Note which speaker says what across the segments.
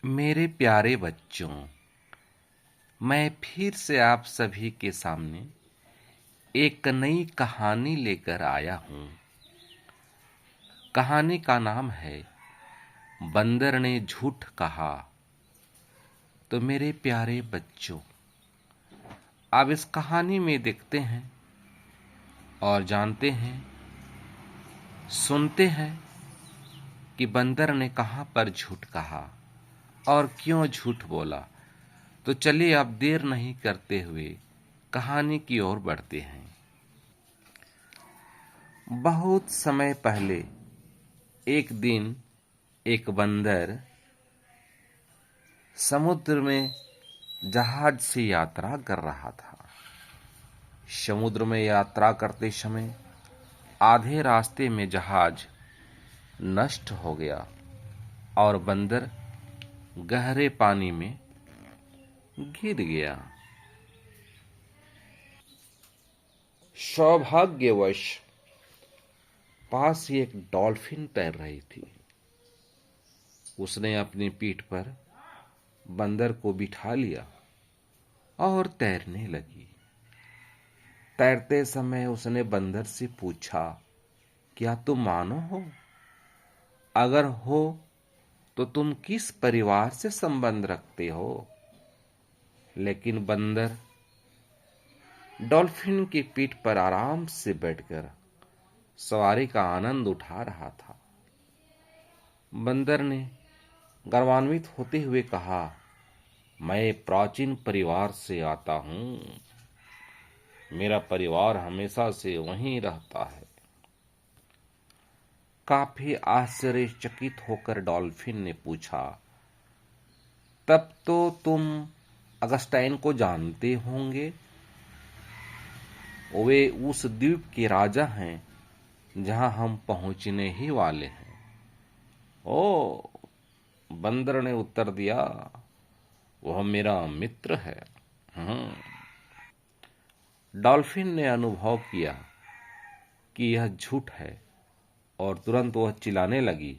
Speaker 1: मेरे प्यारे बच्चों, मैं फिर से आप सभी के सामने एक नई कहानी लेकर आया हूँ। कहानी का नाम है बंदर ने झूठ कहा। तो मेरे प्यारे बच्चों, अब इस कहानी में देखते हैं और जानते हैं, सुनते हैं कि बंदर ने कहाँ पर झूठ कहा और क्यों झूठ बोला। तो चलिए अब देर नहीं करते हुए कहानी की ओर बढ़ते हैं। बहुत समय पहले एक दिन एक बंदर समुद्र में जहाज से यात्रा कर रहा था। समुद्र में यात्रा करते समय आधे रास्ते में जहाज नष्ट हो गया और बंदर गहरे पानी में गिर गया। सौभाग्यवश पास ही एक डॉल्फिन तैर रही थी। उसने अपनी पीठ पर बंदर को बिठा लिया और तैरने लगी। तैरते समय उसने बंदर से पूछा, क्या तुम मानो हो? अगर हो तो तुम किस परिवार से संबंध रखते हो? लेकिन बंदर डॉल्फिन की पीठ पर आराम से बैठकर सवारी का आनंद उठा रहा था। बंदर ने गर्वान्वित होते हुए कहा, मैं प्राचीन परिवार से आता हूँ। मेरा परिवार हमेशा से वहीं रहता है। काफी आश्चर्यचकित होकर डॉल्फिन ने पूछा, तब तो तुम अगस्टाइन को जानते होंगे? वे उस द्वीप के राजा हैं जहां हम पहुंचने ही वाले हैं। ओ, बंदर ने उत्तर दिया, वह मेरा मित्र है। डॉल्फिन ने अनुभव किया कि यह झूठ है और तुरंत वह चिल्लाने लगी,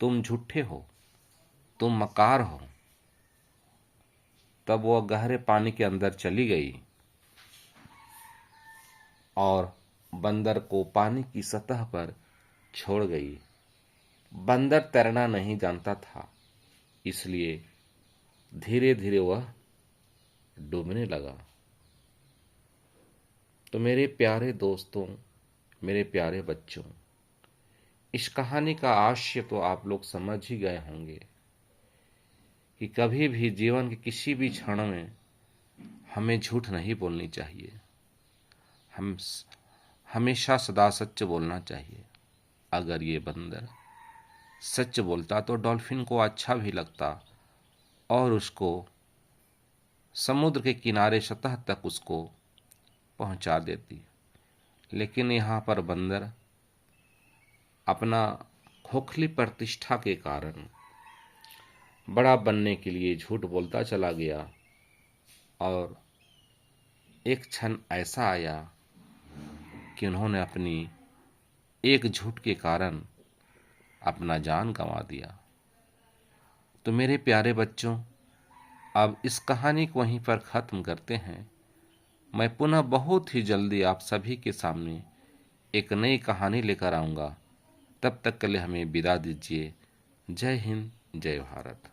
Speaker 1: तुम झूठे हो, तुम मकार हो। तब वह गहरे पानी के अंदर चली गई और बंदर को पानी की सतह पर छोड़ गई। बंदर तैरना नहीं जानता था, इसलिए धीरे धीरे वह डूबने लगा। तो मेरे प्यारे दोस्तों, मेरे प्यारे बच्चों, इस कहानी का आशय तो आप लोग समझ ही गए होंगे कि कभी भी जीवन के किसी भी क्षण में हमें झूठ नहीं बोलनी चाहिए। हम हमेशा सदा सच बोलना चाहिए। अगर ये बंदर सच बोलता तो डॉल्फिन को अच्छा भी लगता और उसको समुद्र के किनारे सतह तक उसको पहुंचा देती। लेकिन यहाँ पर बंदर अपना खोखली प्रतिष्ठा के कारण बड़ा बनने के लिए झूठ बोलता चला गया और एक क्षण ऐसा आया कि उन्होंने अपनी एक झूठ के कारण अपना जान गंवा दिया। तो मेरे प्यारे बच्चों, अब इस कहानी को वहीं पर ख़त्म करते हैं। मैं पुनः बहुत ही जल्दी आप सभी के सामने एक नई कहानी लेकर आऊँगा। तब तक के लिए हमें विदा दीजिए। जय हिंद, जय भारत।